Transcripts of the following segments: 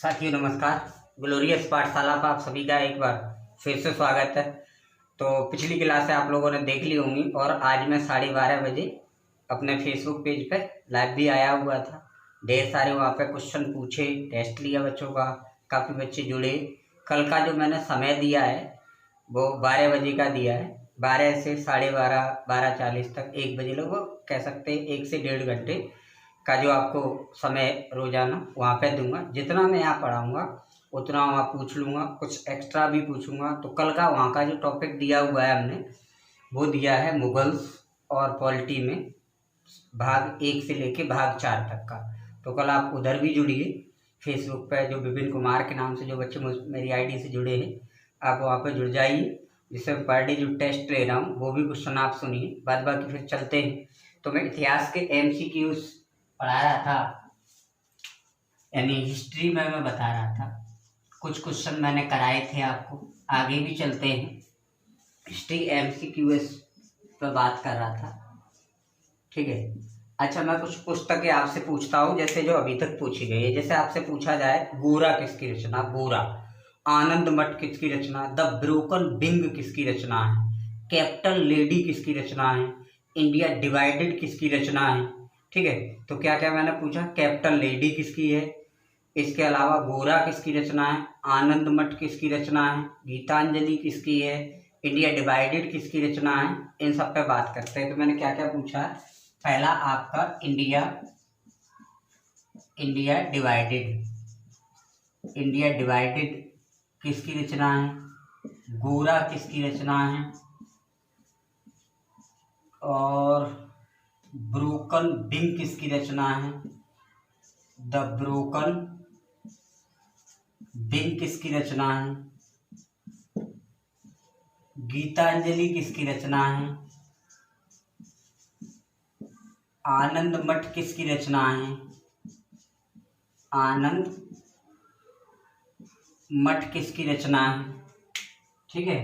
साथियों नमस्कार। ग्लोरियस पाठशाला पर आप सभी का एक बार फिर से स्वागत है। तो पिछली क्लास आप लोगों ने देख ली होंगी और आज मैं 12:30 बजे अपने फेसबुक पेज पे लाइव भी आया हुआ था। ढेर सारे वहाँ पे क्वेश्चन पूछे, टेस्ट लिया बच्चों का, काफ़ी बच्चे जुड़े। कल का जो मैंने समय दिया है वो 12 बजे का दिया है। 12 से 12:30, 12:40 तक, 1 बजे लगभग कह सकते हैं 1 से 1.5 घंटे का जो आपको समय रोजाना वहाँ पे दूंगा। जितना मैं यहाँ पढ़ाऊँगा उतना वहाँ पूछ लूँगा, कुछ एक्स्ट्रा भी पूछूंगा। तो कल का वहाँ का जो टॉपिक दिया हुआ है हमने वो दिया है मुगल्स और पॉलिटी में भाग 1 से लेके भाग 4 तक का। तो कल आप उधर भी जुड़िए। फेसबुक पे जो विपिन कुमार के नाम से जो बच्चे मेरी आईडी से जुड़े हैं आप वहाँ पे जुड़ जाइए, जिससे पर डे जो टेस्ट ले रहा हूँ वो भी क्वेश्चन आप सुनिए। बाद बाकी फिर चलते हैं। तो मैं इतिहास के MCQs पढ़ा रहा था, यानी हिस्ट्री में मैं बता रहा था। कुछ क्वेश्चन मैंने कराए थे आपको। आगे भी चलते हैं। हिस्ट्री MCQs पर बात कर रहा था, ठीक है। अच्छा, मैं कुछ पुस्तकें आपसे पूछता हूँ जैसे जो अभी तक पूछी गई है। जैसे आपसे पूछा जाए गोरा किसकी रचना, गोरा। आनंद मठ किसकी रचना, द ब्रोकन विंग किसकी रचना है, कैपिटल लेडी किसकी रचना है, इंडिया डिवाइडेड किसकी रचना है, ठीक है। तो क्या क्या मैंने पूछा, कैपिटल लेडी किसकी है, इसके अलावा गोरा किसकी रचना है, आनंद मठ किसकी रचना है, गीतांजलि किसकी है, इंडिया डिवाइडेड किसकी रचना है, इन सब पे बात करते हैं। तो मैंने क्या क्या पूछा है, पहला आपका इंडिया डिवाइडेड किसकी रचना है, गोरा किसकी रचना है, और ब्रोकन विंग किसकी रचना है, द ब्रोकन विंग किसकी रचना है, गीतांजलि किसकी रचना है, आनंद मठ किसकी रचना है, आनंद मठ किसकी रचना है, ठीक है।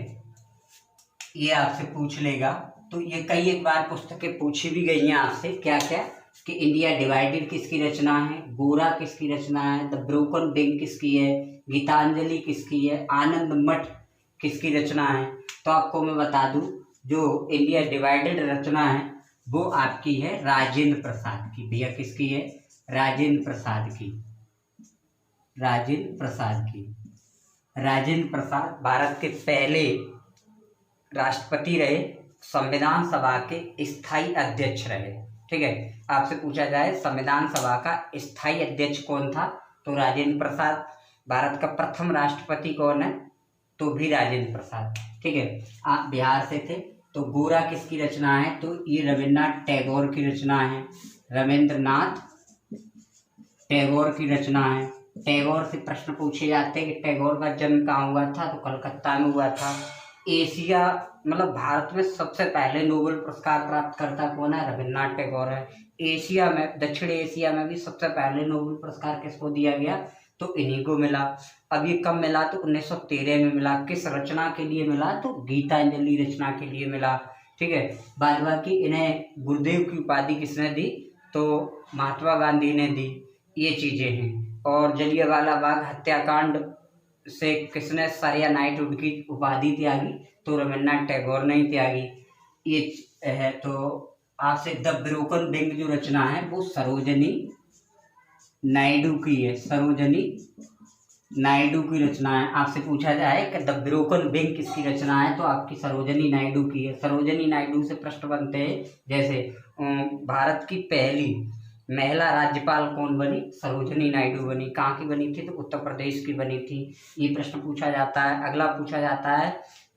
ये आपसे पूछ लेगा। तो ये कई एक बार पुस्तकें पूछी भी गई हैं आपसे, क्या क्या, कि इंडिया डिवाइडेड किसकी रचना है, गोरा किसकी रचना है, द ब्रोकन विंग किसकी है, गीतांजलि किसकी है, आनंद मठ किसकी रचना है। तो आपको मैं बता दूं, जो इंडिया डिवाइडेड रचना है वो आपकी है राजेंद्र प्रसाद की। भैया किसकी है, राजेंद्र प्रसाद की। राजेंद्र प्रसाद भारत के पहले राष्ट्रपति रहे, संविधान सभा के स्थायी अध्यक्ष रहे, ठीक है। आपसे पूछा जाए संविधान सभा का स्थायी अध्यक्ष कौन था, तो राजेंद्र प्रसाद। भारत का प्रथम राष्ट्रपति कौन है, तो भी राजेंद्र प्रसाद, ठीक है। आप बिहार से थे। तो गोरा किसकी रचना है, तो ये रविन्द्रनाथ टैगोर की रचना है, रविन्द्रनाथ टैगोर की रचना है। टैगोर से प्रश्न पूछे जाते हैं कि टैगोर का जन्म कहाँ हुआ था, तो कलकत्ता में हुआ था। एशिया मतलब भारत में सबसे पहले नोबेल पुरस्कार प्राप्त करता कौन है, रविन्द्रनाथ टैगोर है। एशिया में, दक्षिण एशिया में भी सबसे पहले नोबेल पुरस्कार किसको दिया गया, तो इन्हीं को मिला। अब ये कब मिला, तो 1913 में मिला। किस रचना के लिए मिला, तो गीतांजलि रचना के लिए मिला, ठीक है। बाद बाकी इन्हें गुरुदेव की उपाधि किसने दी, तो महात्मा गांधी ने दी। ये चीजें हैं। और जलियांवाला बाग हत्याकांड से किसने सर या नाइटहुड की उपाधि त्यागी, तो रविन्द्रनाथ टैगोर ने त्यागी। ये है। तो आपसे द ब्रोकन विंग जो रचना है वो सरोजनी नायडू की है, सरोजनी नायडू की रचना है। आपसे पूछा जाए कि द ब्रोकन विंग किसकी रचना है, तो आपकी सरोजनी नायडू की है। सरोजनी नायडू से प्रश्न बनते हैं जैसे भारत की पहली महिला राज्यपाल कौन बनी, सरोजनी नायडू बनी। कहाँ की बनी थी, तो उत्तर प्रदेश की बनी थी। ये प्रश्न पूछा जाता है। अगला पूछा जाता है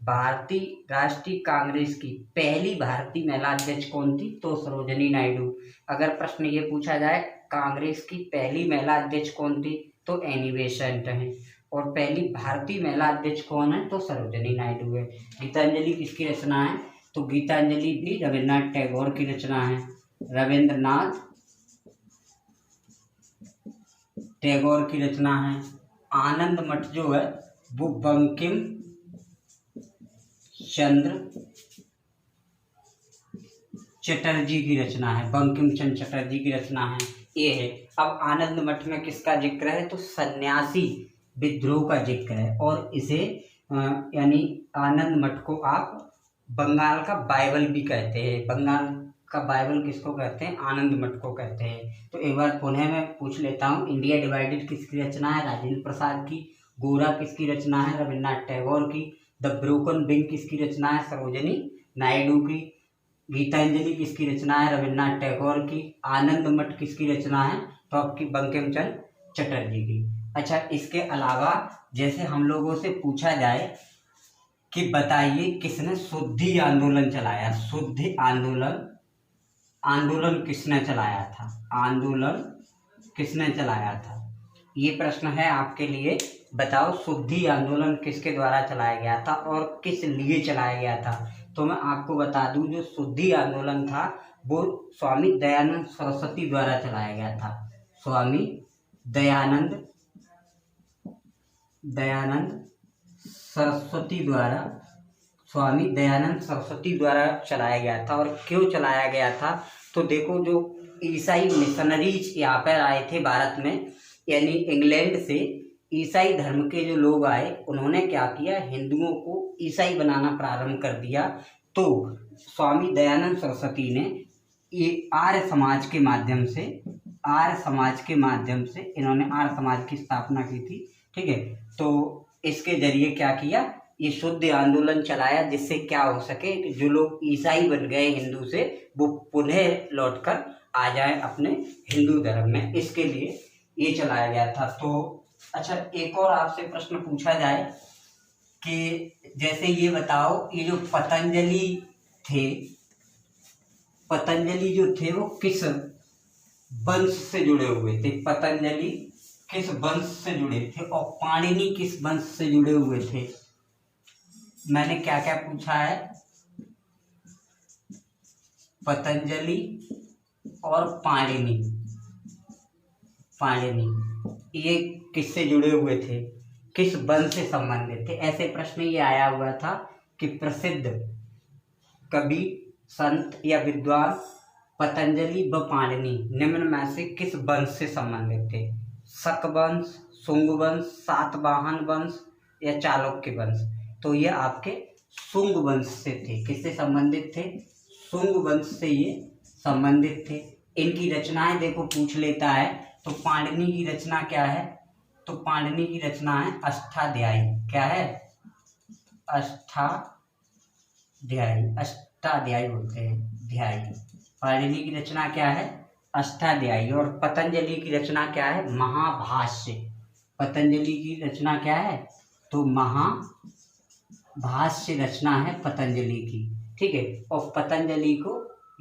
भारतीय राष्ट्रीय कांग्रेस की पहली भारतीय महिला अध्यक्ष कौन थी, तो सरोजनी नायडू। अगर प्रश्न ये पूछा जाए कांग्रेस की पहली महिला अध्यक्ष कौन थी, तो एनी बेसेंट है। और पहली भारतीय महिला अध्यक्ष कौन है, तो सरोजनी नायडू है। गीतांजलि किसकी रचना है, तो गीतांजलि भी रविन्द्रनाथ टैगोर की रचना है, रविन्द्रनाथ टैगोर की रचना है। आनंद मठ जो है वो बंकिम चंद्र चटर्जी की रचना है, बंकिम चंद्र चटर्जी की रचना है। ये है। अब आनंद मठ में किसका जिक्र है, तो सन्यासी विद्रोह का जिक्र है। और इसे यानी आनंद मठ को आप बंगाल का बाइबल भी कहते हैं। बंगाल का बाइबल किसको कहते हैं, आनंद मठ को कहते हैं। तो एक बार पुनः मैं पूछ लेता हूँ, इंडिया डिवाइडेड किसकी रचना है, राजेंद्र प्रसाद की। गोरा किसकी रचना है, रविन्द्रनाथ टैगोर की। द ब्रोकन विंग किसकी रचना है, सरोजिनी नायडू की। गीतांजलि किसकी रचना है, रविन्द्रनाथ टैगोर की। आनंद मठ किसकी रचना है, तो आपकी बंकिम चंद्र चटर्जी की। अच्छा, इसके अलावा जैसे हम लोगों से पूछा जाए कि बताइए किसने शुद्धि आंदोलन चलाया, शुद्धि आंदोलन किसने चलाया था, आंदोलन किसने चलाया था, ये प्रश्न है आपके लिए। बताओ शुद्धि आंदोलन किसके द्वारा चलाया गया था और किस लिए चलाया गया था। तो मैं आपको बता दूं, जो शुद्धि आंदोलन था वो स्वामी दयानंद सरस्वती द्वारा चलाया गया था। स्वामी दयानंद सरस्वती द्वारा, स्वामी दयानंद सरस्वती द्वारा चलाया गया था। और क्यों चलाया गया था, तो देखो जो ईसाई मिशनरीज यहाँ पर आए थे भारत में, यानी इंग्लैंड से ईसाई धर्म के जो लोग आए, उन्होंने क्या किया, हिंदुओं को ईसाई बनाना प्रारंभ कर दिया। तो स्वामी दयानंद सरस्वती ने ये आर्य समाज के माध्यम से इन्होंने आर्य समाज की स्थापना की थी। ठीक है, तो इसके जरिए क्या किया, ये शुद्ध आंदोलन चलाया, जिससे क्या हो सके कि जो लोग ईसाई बन गए हिंदू से, वो पुनः लौटकर आ जाए अपने हिंदू धर्म में। इसके लिए ये चलाया गया था। तो अच्छा, एक और आपसे प्रश्न पूछा जाए कि जैसे ये बताओ, ये जो पतंजलि जो थे वो किस वंश से जुड़े हुए थे, पतंजलि किस वंश से जुड़े थे, और पाणिनि किस वंश से जुड़े हुए थे। मैंने क्या क्या पूछा है, पतंजलि और पाणिनि ये किससे जुड़े हुए थे, किस वंश से संबंधित थे। ऐसे प्रश्न ये आया हुआ था कि प्रसिद्ध कवि, संत या विद्वान पतंजलि व पाणिनि निम्न में से किस वंश से संबंधित थे। शक वंश, शुंग वंश, सातवाहन वंश या चालुक्य वंश। तो ये आपके शुंग वंश से थे। किससे संबंधित थे, शुंग वंश से ये संबंधित थे। इनकी रचनाएं देखो पूछ लेता है, तो पाणिनि की रचना क्या है, तो पाणिनि की रचना है अष्टाध्यायी। क्या है, अष्टाध्यायी बोलते हैं, ध्यायी। पाणिनि की रचना क्या है, अष्टाध्यायी। और पतंजलि की रचना क्या है, महाभाष्य। पतंजलि की रचना क्या है, तो महाभाष्य रचना है पतंजलि की। ठीक है, और पतंजलि को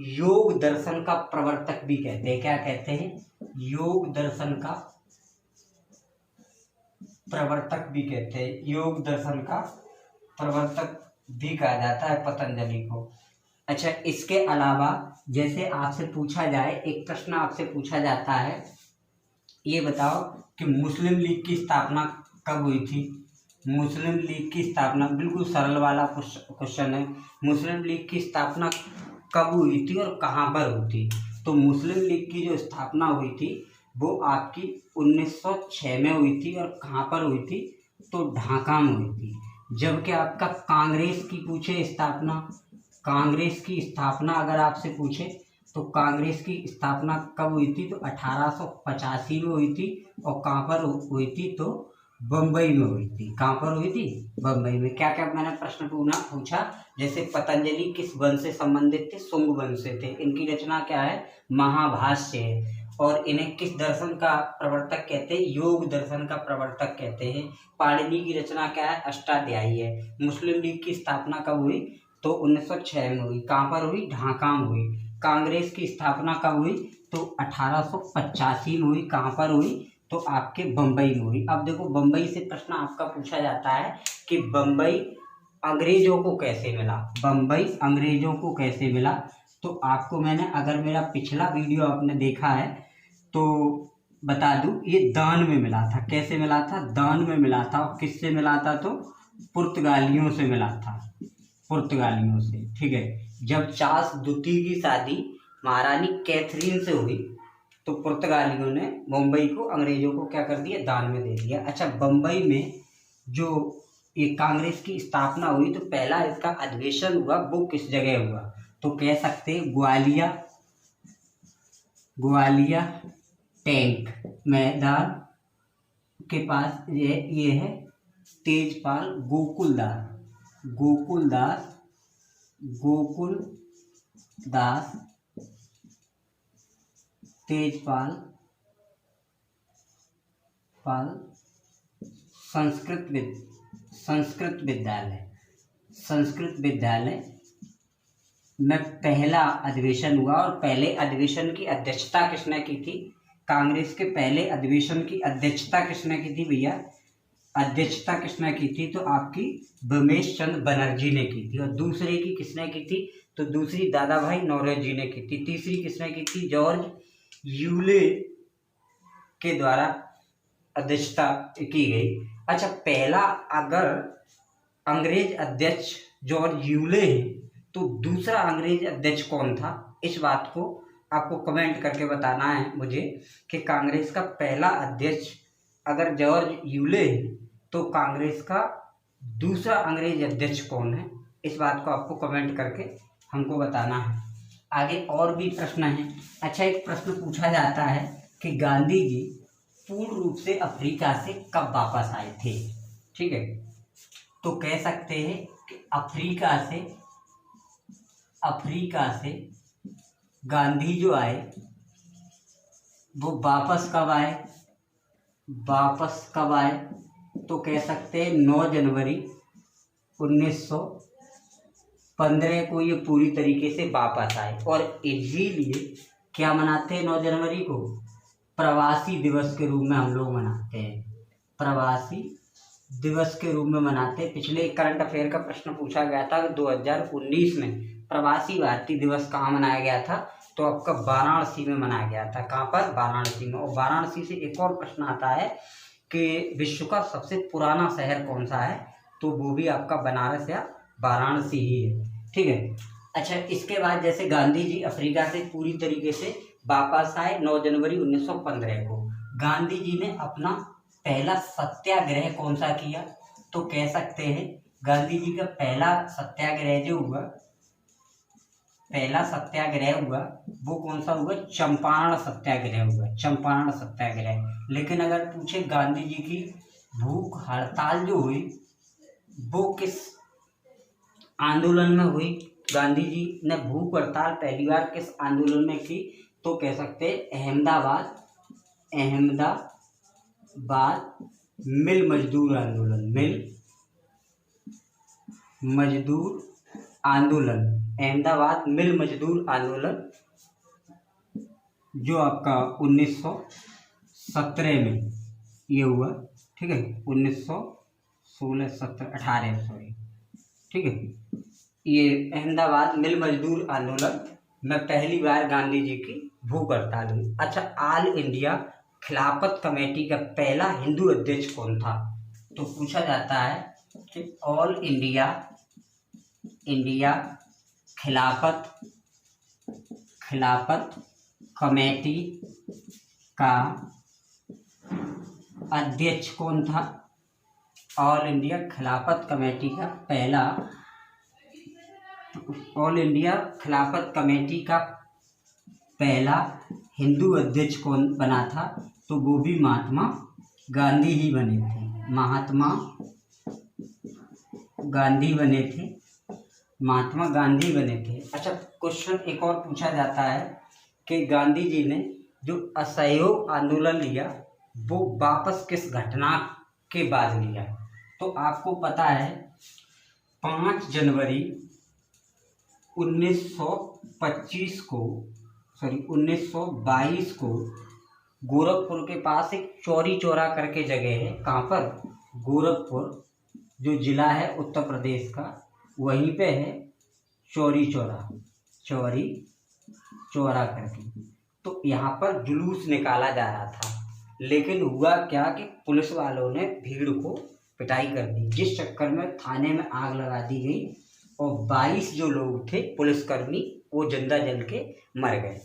योग दर्शन का प्रवर्तक भी कहते हैं। क्या कहते हैं, योग दर्शन का प्रवर्तक भी कहते हैं, योग दर्शन का प्रवर्तक भी कहा जाता है पतंजलि को। अच्छा, इसके अलावा जैसे आपसे पूछा जाए, एक प्रश्न आपसे पूछा जाता है, ये बताओ कि मुस्लिम लीग की स्थापना कब हुई थी। मुस्लिम लीग की स्थापना, बिल्कुल सरल वाला क्वेश्चन है, मुस्लिम लीग की स्थापना कब हुई थी और कहाँ पर हुई थी। तो मुस्लिम लीग की जो स्थापना हुई थी वो आपकी 1906 में हुई थी। और कहाँ पर हुई थी, तो ढाका में हुई थी। जबकि आपका कांग्रेस की पूछे स्थापना, कांग्रेस की स्थापना अगर आपसे पूछे, तो कांग्रेस की स्थापना कब हुई थी, तो 1885 में हुई थी। और कहाँ पर हुई थी, तो बम्बई में हुई थी। कहाँ पर हुई थी, बम्बई में। क्या क्या मैंने प्रश्न पूछा, जैसे पतंजलि किस वंश से संबंधित थे, शुंग वंश से थे। इनकी रचना क्या है, महाभाष्य है। और इन्हें किस दर्शन का प्रवर्तक कहते हैं, योग दर्शन का प्रवर्तक कहते हैं। पाणिनि की रचना क्या है, अष्टाध्यायी है। मुस्लिम लीग की स्थापना कब हुई, तो 1906 में हुई। कहाँ पर हुई, ढाका में हुई। कांग्रेस की स्थापना कब हुई, तो 1885 में हुई। कहाँ पर हुई, तो आपके बम्बई में हुई। अब देखो, बम्बई से प्रश्न आपका पूछा जाता है कि बम्बई अंग्रेजों को कैसे मिला, बम्बई अंग्रेजों को कैसे मिला। तो आपको मैंने, अगर मेरा पिछला वीडियो आपने देखा है तो बता दूं, ये दान में मिला था। कैसे मिला था, दान में मिला था। और किससे मिला था, तो पुर्तगालियों से मिला था, पुर्तगालियों से। ठीक है, जब चार्ल्स द्वितीय की शादी महारानी कैथरीन से हुई, तो पुर्तगालियों ने मुंबई को अंग्रेजों को क्या कर दिया, दान में दे दिया। अच्छा, बम्बई में जो ये कांग्रेस की स्थापना हुई तो पहला इसका अधिवेशन हुआ वो किस जगह हुआ, तो कह सकते हैं ग्वालिया टैंक मैदान के पास। ये है तेजपाल गोकुलदास तेजपाल संस्कृत विद्यालय में पहला अधिवेशन हुआ। और पहले अधिवेशन की अध्यक्षता किसने की थी, कांग्रेस के पहले अधिवेशन की अध्यक्षता किसने की थी भैया, अध्यक्षता किसने की थी, तो आपकी भूमेश चंद्र बनर्जी ने की थी। और दूसरे की किसने की थी, तो दूसरी दादा भाई नौरोजी ने की थी। तीसरी किसने की थी, जॉर्ज यूले के द्वारा अध्यक्षता की गई। अच्छा, पहला अगर अंग्रेज अध्यक्ष जॉर्ज यूले है तो दूसरा अंग्रेज अध्यक्ष कौन था, इस बात को आपको कमेंट करके बताना है मुझे कि कांग्रेस का पहला अध्यक्ष अगर जॉर्ज यूले है तो कांग्रेस का दूसरा अंग्रेज अध्यक्ष कौन है, इस बात को आपको कमेंट करके हमको बताना है। आगे और भी प्रश्न हैं। अच्छा, एक प्रश्न पूछा जाता है कि गांधी जी पूर्ण रूप से अफ्रीका से कब वापस आए थे। ठीक है, तो कह सकते हैं कि अफ्रीका से गांधी जो आए वो वापस कब आए, तो कह सकते हैं 9 जनवरी 1915 को ये पूरी तरीके से वापस आए। और इसीलिए क्या मनाते हैं 9 जनवरी को, प्रवासी दिवस के रूप में हम लोग मनाते हैं, प्रवासी दिवस के रूप में मनाते हैं। पिछले करंट अफेयर का प्रश्न पूछा गया था 2019 में प्रवासी भारतीय दिवस कहाँ मनाया गया था, तो आपका वाराणसी में मनाया गया था। कहाँ पर, वाराणसी में। और वाराणसी से एक और प्रश्न आता है कि विश्व का सबसे पुराना शहर कौन सा है, तो वो भी आपका बनारस या वाराणसी ही है। ठीक है। अच्छा, इसके बाद जैसे गांधी जी अफ्रीका से पूरी तरीके से वापस आए 9 जनवरी 1915 को, गांधी जी ने अपना पहला सत्याग्रह कौन सा किया, तो कह सकते हैं गांधी जी का पहला सत्याग्रह हुआ वो कौन सा हुआ, चंपारण सत्याग्रह। लेकिन अगर पूछे गांधी जी की भूख हड़ताल जो हुई वो किस आंदोलन में हुई, गांधी जी ने भूख हड़ताल पहली बार किस आंदोलन में की, तो कह सकते हैं अहमदाबाद मिल मजदूर आंदोलन, अहमदाबाद मिल मजदूर आंदोलन जो आपका 1917 में ये हुआ। ठीक है, 1918 सॉरी। ठीक है, ये अहमदाबाद मिल मजदूर आंदोलन में पहली बार गांधी जी की भूख हड़ताल हुई। अच्छा, ऑल इंडिया खिलाफत कमेटी का पहला हिंदू अध्यक्ष कौन था, तो पूछा जाता है कि ऑल इंडिया खिलाफत कमेटी का अध्यक्ष कौन था। ऑल इंडिया खिलाफत कमेटी का पहला हिंदू अध्यक्ष कौन बना था, तो वो भी महात्मा गांधी ही बने थे। महात्मा गांधी बने थे। अच्छा, क्वेश्चन एक और पूछा जाता है कि गांधी जी ने जो असहयोग आंदोलन लिया वो वापस किस घटना के बाद लिया, तो आपको पता है 5 जनवरी 1922 को गोरखपुर के पास एक चौरी चौरा करके जगह है। कहाँ पर, गोरखपुर जो जिला है उत्तर प्रदेश का, वहीं पे है चौरी चौरा करके। तो यहाँ पर जुलूस निकाला जा रहा था, लेकिन हुआ क्या कि पुलिस वालों ने भीड़ को पिटाई कर दी, जिस चक्कर में थाने में आग लगा दी गई और 22 जो लोग थे पुलिसकर्मी वो जिंदा जल के मर गए।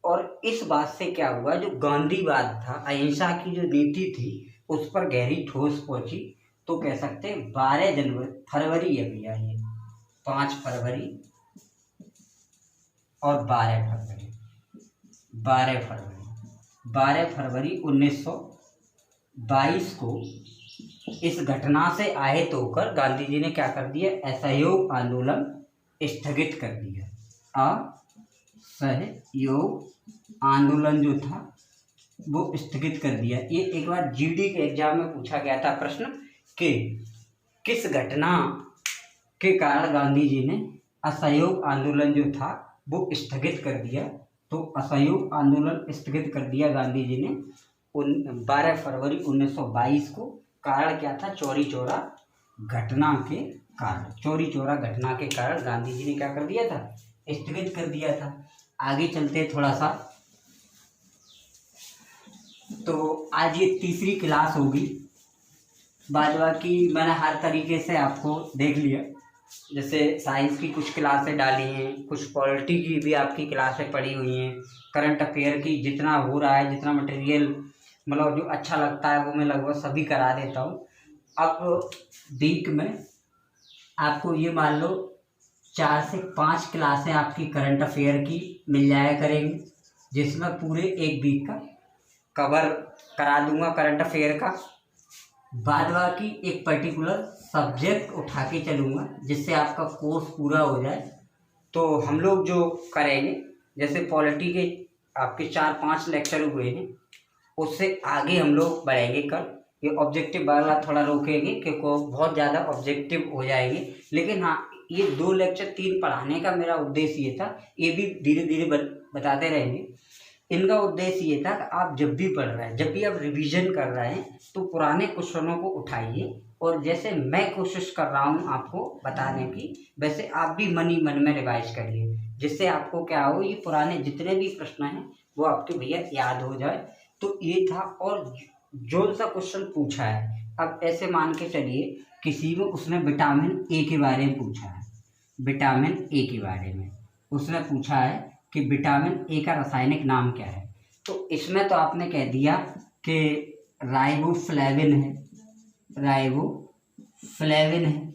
और इस बात से क्या हुआ, जो गांधीवाद था, अहिंसा की जो नीति थी, उस पर गहरी ठोस पहुंची। तो कह सकते हैं 12 फरवरी है भैया, ये 5 फरवरी और 12 फरवरी, 12 फरवरी 1922 को इस घटना से आहत होकर गांधी जी ने क्या कर दिया, असहयोग आंदोलन स्थगित कर दिया। असहयोग आंदोलन जो था वो स्थगित कर दिया। ये एक बार जीडी के एग्जाम में पूछा गया था प्रश्न कि किस घटना के कारण गांधी जी ने असहयोग आंदोलन जो था वो स्थगित कर दिया। तो असहयोग आंदोलन स्थगित कर दिया गांधी जी ने 12 फरवरी 1922 को। कारण क्या था, चौरी चौरा घटना के कारण। चौरी चौरा घटना के कारण गांधी जी ने क्या कर दिया था, स्थगित कर दिया था। आगे चलते थोड़ा सा। तो आज ये तीसरी क्लास होगी, बाद बाकी मैंने हर तरीके से आपको देख लिया। जैसे साइंस की कुछ क्लासें डाली हैं, कुछ पॉलिटी की भी आपकी क्लासें पड़ी हुई हैं, करंट अफेयर की जितना हो रहा है, जितना मटेरियल मतलब जो अच्छा लगता है वो मैं लगभग सभी करा देता हूँ। अब वीक में आपको ये मान लो 4 से 5 क्लासें आपकी करंट अफेयर की मिल जाया करेंगी, जिसमें पूरे एक वीक का कवर करा दूंगा करंट अफेयर का। बाद बाकी एक पर्टिकुलर सब्जेक्ट उठा के चलूँगा जिससे आपका कोर्स पूरा हो जाए। तो हम लोग जो करेंगे, जैसे पॉलिटी के आपके 4-5 लेक्चर हुए हैं, उससे आगे हम लोग बढ़ेंगे। कल ये ऑब्जेक्टिव वाला थोड़ा रोकेंगे क्योंकि बहुत ज़्यादा ऑब्जेक्टिव हो जाएंगे। लेकिन हाँ, ये 2 लेक्चर 3 पढ़ाने का मेरा उद्देश्य ये था, ये भी धीरे धीरे बताते रहेंगे। इनका उद्देश्य ये था कि आप जब भी पढ़ रहे हैं, जब भी आप रिवीजन कर रहे हैं, तो पुराने क्वेश्चनों को उठाइए और जैसे मैं कोशिश कर रहा हूँ आपको बताने की, वैसे आप भी मन ही मन में रिवाइज करिए, जिससे आपको क्या हो, ये पुराने जितने भी प्रश्न हैं वो आपके भैया याद हो जाए। तो ये था। और जो सा क्वेश्चन पूछा है, अब ऐसे मान के चलिए किसी में उसने विटामिन ए के बारे में पूछा है, विटामिन ए के बारे में उसने पूछा है कि विटामिन ए का रासायनिक नाम क्या है। तो इसमें तो आपने कह दिया कि राइबोफ्लेविन है, राइबोफ्लेविन है।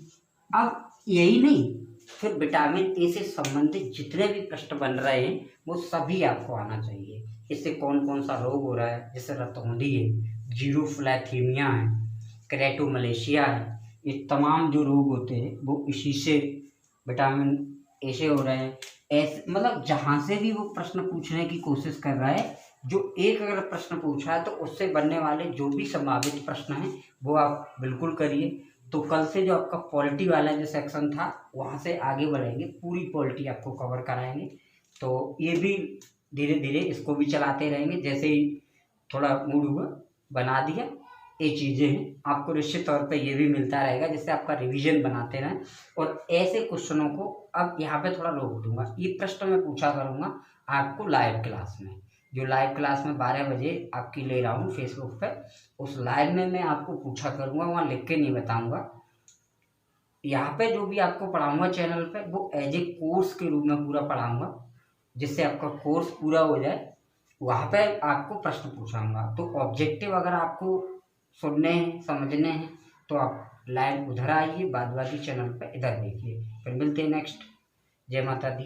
अब यही नहीं, फिर विटामिन ए से संबंधित जितने भी प्रश्न बन रहे हैं वो सभी आपको आना चाहिए। इससे कौन कौन सा रोग हो रहा है, जैसे रतौंधी है, जीरोफ्लैथीमिया है, क्रेटोमलेशिया है, ये तमाम जो रोग होते हैं वो इसी से विटामिन ए से हो रहे हैं। ऐसे मतलब जहाँ से भी वो प्रश्न पूछने की कोशिश कर रहा है, जो एक अगर प्रश्न पूछा है तो उससे बनने वाले जो भी संभावित प्रश्न हैं वो आप बिल्कुल करिए। तो कल से जो आपका पॉलिटी वाला जो सेक्शन था वहाँ से आगे बढ़ेंगे, पूरी पॉलिटी आपको कवर कराएंगे। तो ये भी धीरे धीरे इसको भी चलाते रहेंगे, जैसे ही थोड़ा मूड हुआ बना दिया। ये चीज़ें हैं, आपको निश्चित तौर पे ये भी मिलता रहेगा जिससे आपका रिवीजन बनाते रहें। और ऐसे क्वेश्चनों को अब यहाँ पे थोड़ा रोक दूंगा, ये प्रश्न मैं पूछा करूँगा आपको लाइव क्लास में, जो लाइव क्लास में 12 बजे आपकी ले रहा हूँ फेसबुक पे, उस लाइव में मैं आपको पूछा करूँगा, वहाँ लिख के नहीं बताऊँगा। यहाँ पे जो भी आपको पढ़ाऊँगा चैनल पे वो एज ए कोर्स के रूप में पूरा पढ़ाऊँगा, जिससे आपका कोर्स पूरा हो जाए। वहाँ पे आपको प्रश्न पूछाऊँगा। तो ऑब्जेक्टिव अगर आपको सुनने हैं, समझने हैं, तो आप लाइव उधर आइए, बाद बाकी चैनल पे इधर देखिए। फिर मिलते हैं नेक्स्ट। जय माता दी।